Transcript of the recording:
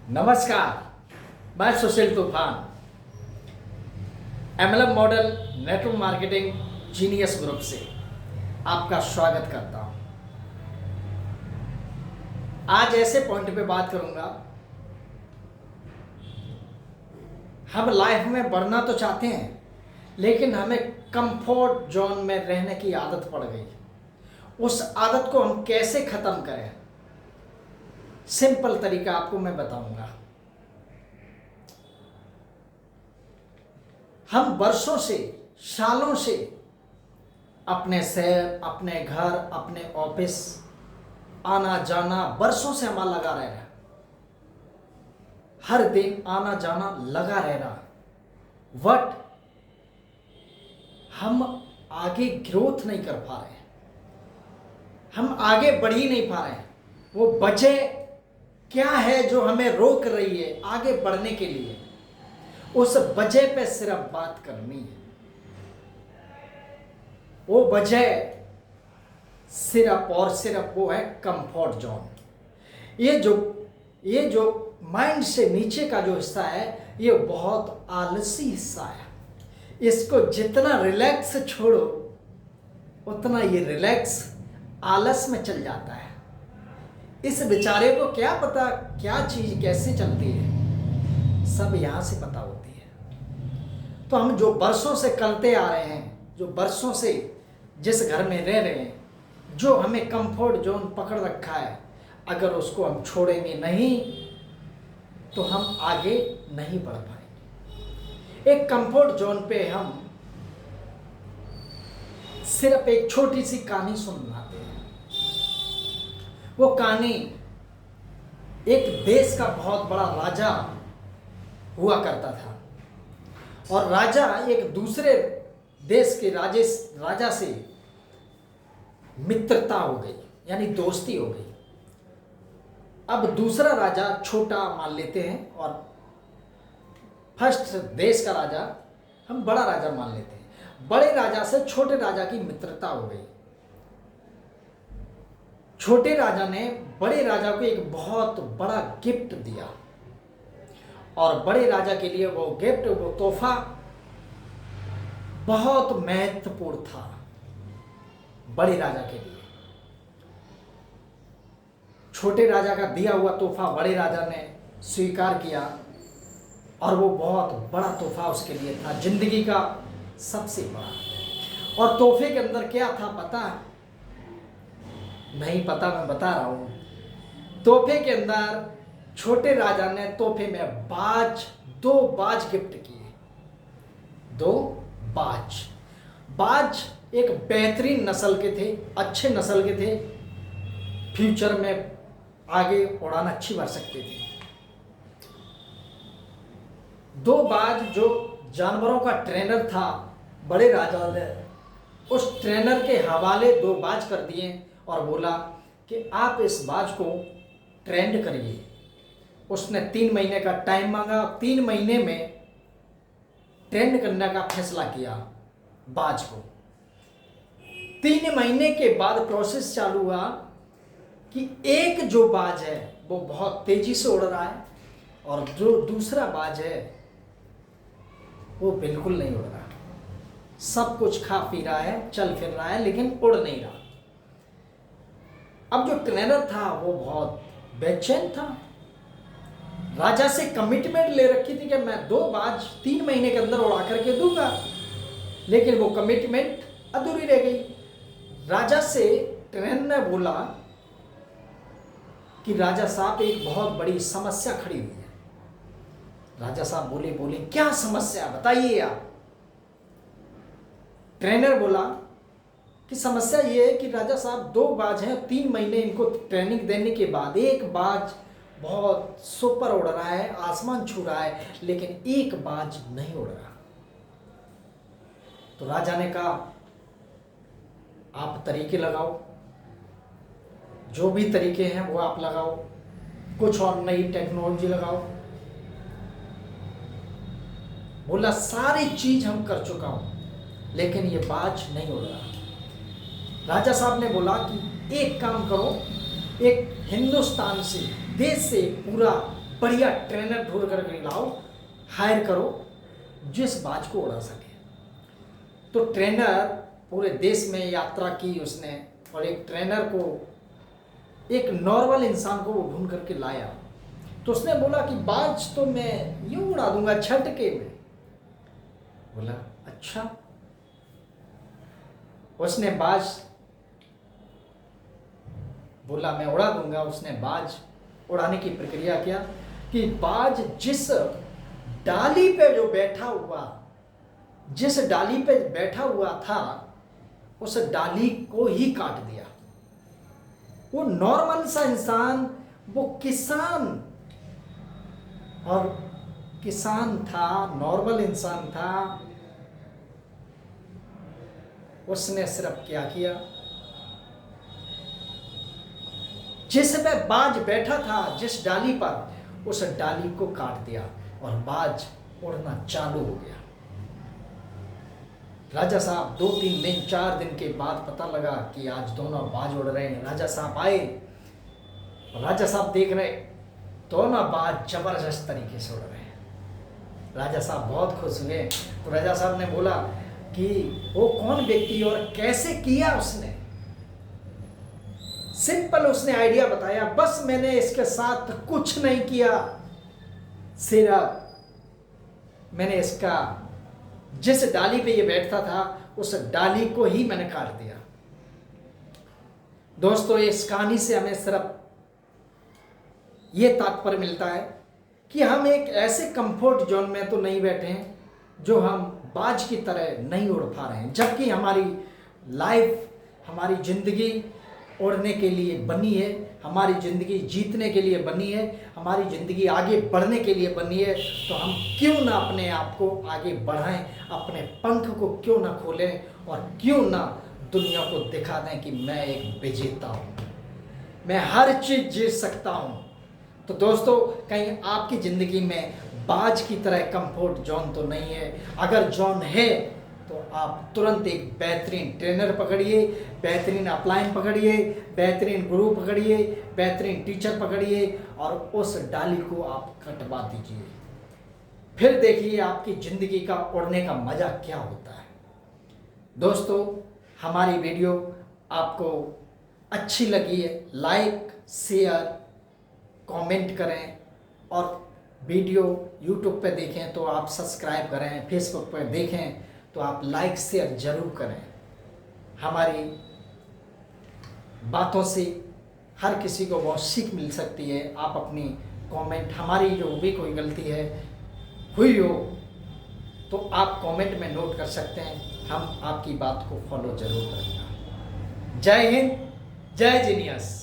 नमस्कार। मैं सुशील तूफान MLM model network marketing genius group से आपका स्वागत करता हूं। आज ऐसे पॉइंट पे बात करूंगा। हम लाइफ में बढ़ना तो चाहते हैं, लेकिन हमें कंफर्ट जोन में रहने की आदत पड़ गई। उस आदत को हम कैसे खत्म करें, सिंपल तरीका आपको मैं बताऊंगा। हम वर्षों से, सालों से अपने शहर, अपने घर, अपने ऑफिस आना जाना वर्षों से हमारा लगा रह रहा। हर दिन आना जाना लगा रह रहा, बट हम आगे ग्रोथ नहीं कर पा रहे, हम आगे बढ़ ही नहीं पा रहे। वो वजह क्या है जो हमें रोक रही है आगे बढ़ने के लिए? उस वजह पे सिर्फ बात करनी है। वो वजह सिर्फ और सिर्फ वो है कंफर्ट जोन। ये जो माइंड से नीचे का जो हिस्सा है, ये बहुत आलसी हिस्सा है। इसको जितना रिलैक्स छोड़ो, उतना ये रिलैक्स आलस में चल जाता है। इस बेचारे को क्या पता क्या चीज कैसे चलती है, सब यहां से पता होती है। तो हम जो वर्षों से करते आ रहे हैं, जो वर्षों से जिस घर में रह रहे हैं, जो हमें कंफर्ट जोन पकड़ रखा है, अगर उसको हम छोड़ेंगे नहीं तो हम आगे नहीं बढ़ पाएंगे। एक कंफर्ट जोन पे हम सिर्फ एक छोटी सी कहानी सुनाते हैं। वो कहानी एक देश का बहुत बड़ा राजा हुआ करता था, और राजा एक दूसरे देश के राजा से मित्रता हो गई, यानी दोस्ती हो गई। अब दूसरा राजा छोटा मान लेते हैं, और फर्स्ट देश का राजा हम बड़ा राजा मान लेते हैं। बड़े राजा से छोटे राजा की मित्रता हो गई। छोटे राजा ने बड़े राजा को एक बहुत बड़ा गिफ्ट दिया, और बड़े राजा के लिए वो गिफ्ट, वो तोहफा बहुत महत्वपूर्ण था। बड़े राजा के लिए छोटे राजा का दिया हुआ तोहफा बड़े राजा ने स्वीकार किया, और वो बहुत बड़ा तोहफा उसके लिए था, जिंदगी का सबसे बड़ा। और तोहफे के अंदर क्या था पता है? नहीं पता, मैं बता रहा हूं। तोहफे के अंदर छोटे राजा ने तोहफे में दो बाज गिफ्ट किए। दो बाज एक बेहतरीन नस्ल के थे, अच्छे नस्ल के थे, फ्यूचर में आगे उड़ान अच्छी बढ़ सकते थे। दो बाज जो जानवरों का ट्रेनर था, बड़े राजा ने उस ट्रेनर के हवाले दो बाज कर दिए, और बोला कि आप इस बाज को ट्रेंड करिए। उसने 3 महीने का टाइम मांगा। 3 महीने में ट्रेंड करने का फैसला किया बाज को। 3 महीने के बाद प्रोसेस चालू हुआ कि एक जो बाज है वो बहुत तेजी से उड़ रहा है, और जो दूसरा बाज है वो बिल्कुल नहीं उड़ रहा। सब कुछ खा पी रहा है, चल फिर रहा है, लेकिन उड़ नहीं रहा। अब जो ट्रेनर था वो बहुत बेचैन था। राजा से कमिटमेंट ले रखी थी कि मैं 2 बाज 3 महीने के अंदर उड़ा करके दूंगा, लेकिन वो कमिटमेंट अधूरी रह गई। राजा से ट्रेनर ने बोला कि राजा साहब, एक बहुत बड़ी समस्या खड़ी हुई है। राजा साहब बोले क्या समस्या बताइए आप। ट्रेनर बोला कि समस्या ये है कि राजा साहब 2 बाज हैं, 3 महीने इनको ट्रेनिंग देने के बाद एक बाज बहुत सुपर उड़ रहा है, आसमान छू रहा है, लेकिन एक बाज नहीं उड़ रहा। तो राजा ने कहा आप तरीके लगाओ, जो भी तरीके हैं वो आप लगाओ, कुछ और नई टेक्नोलॉजी लगाओ। बोला सारी चीज हम कर चुका हूं, लेकिन ये बाज नहीं उड़ रहा। राजा साहब ने बोला कि एक काम करो, एक हिंदुस्तान से, देश से पूरा बढ़िया ट्रेनर ढूंढ कर लाओ, हायर करो, जिस बाज को उड़ा सके। तो ट्रेनर पूरे देश में यात्रा की उसने, और एक ट्रेनर को, एक नॉर्मल इंसान को वो ढूंढ करके लाया। तो उसने बोला कि बाज तो मैं यूं उड़ा दूंगा झटके में। बोला अच्छा। उसने बाज बोला मैं उड़ा दूंगा। उसने बाज उड़ाने की प्रक्रिया किया कि बाज जिस डाली पे जो बैठा हुआ, जिस डाली पे बैठा हुआ था, उस डाली को ही काट दिया। वो नॉर्मल सा इंसान, वो किसान, और किसान था, नॉर्मल इंसान था। उसने सिर्फ क्या किया, जिस पे बाज बैठा था, जिस डाली पर, उस डाली को काट दिया और बाज उड़ना चालू हो गया। राजा साहब 2-3 दिन 4 दिन के बाद पता लगा कि आज दोनों बाज उड़ रहे हैं। राजा साहब आए, राजा साहब देख रहे दोनों बाज जबरदस्त तरीके से उड़ रहे हैं। राजा साहब बहुत खुश हुए। तो राजा साहब ने बोला कि वो कौन व्यक्ति और कैसे किया उसने। सिंपल उसने आइडिया बताया, बस मैंने इसके साथ कुछ नहीं किया, सिर्फ मैंने इसका, जिस डाली पे ये बैठता था, उस डाली को ही मैंने काट दिया। दोस्तों, इस कहानी से हमें सिर्फ ये तात्पर्य मिलता है कि हम एक ऐसे कंफर्ट जोन में तो नहीं बैठे हैं जो हम बाज की तरह नहीं उड़ पा रहे हैं, जबकि हमारी लाइफ, हमारी जिंदगी उड़ने के लिए बनी है, हमारी ज़िंदगी जीतने के लिए बनी है, हमारी ज़िंदगी आगे बढ़ने के लिए बनी है। तो हम क्यों ना अपने आप को आगे बढ़ाएं, अपने पंख को क्यों ना खोलें, और क्यों ना दुनिया को दिखा दें कि मैं एक विजेता हूँ, मैं हर चीज़ जीत सकता हूँ। तो दोस्तों, कहीं आपकी ज़िंदगी में बाज की तरह कंफर्ट जोन तो नहीं है। अगर जोन है तो आप तुरंत एक बेहतरीन ट्रेनर पकड़िए, बेहतरीन अपलाइन पकड़िए, बेहतरीन गुरु पकड़िए, बेहतरीन टीचर पकड़िए, और उस डाली को आप कटवा दीजिए। फिर देखिए आपकी ज़िंदगी का उड़ने का मज़ा क्या होता है। दोस्तों, हमारी वीडियो आपको अच्छी लगी है, लाइक, शेयर, कमेंट करें, और वीडियो यूट्यूब पे देखें तो आप सब्सक्राइब करें, फेसबुक पे देखें तो आप लाइक शेयर ज़रूर करें। हमारी बातों से हर किसी को बहुत सीख मिल सकती है। आप अपनी कमेंट, हमारी जो भी कोई गलती है हुई हो तो आप कमेंट में नोट कर सकते हैं, हम आपकी बात को फॉलो ज़रूर करेंगे। जय हिंद, जय जीनियस।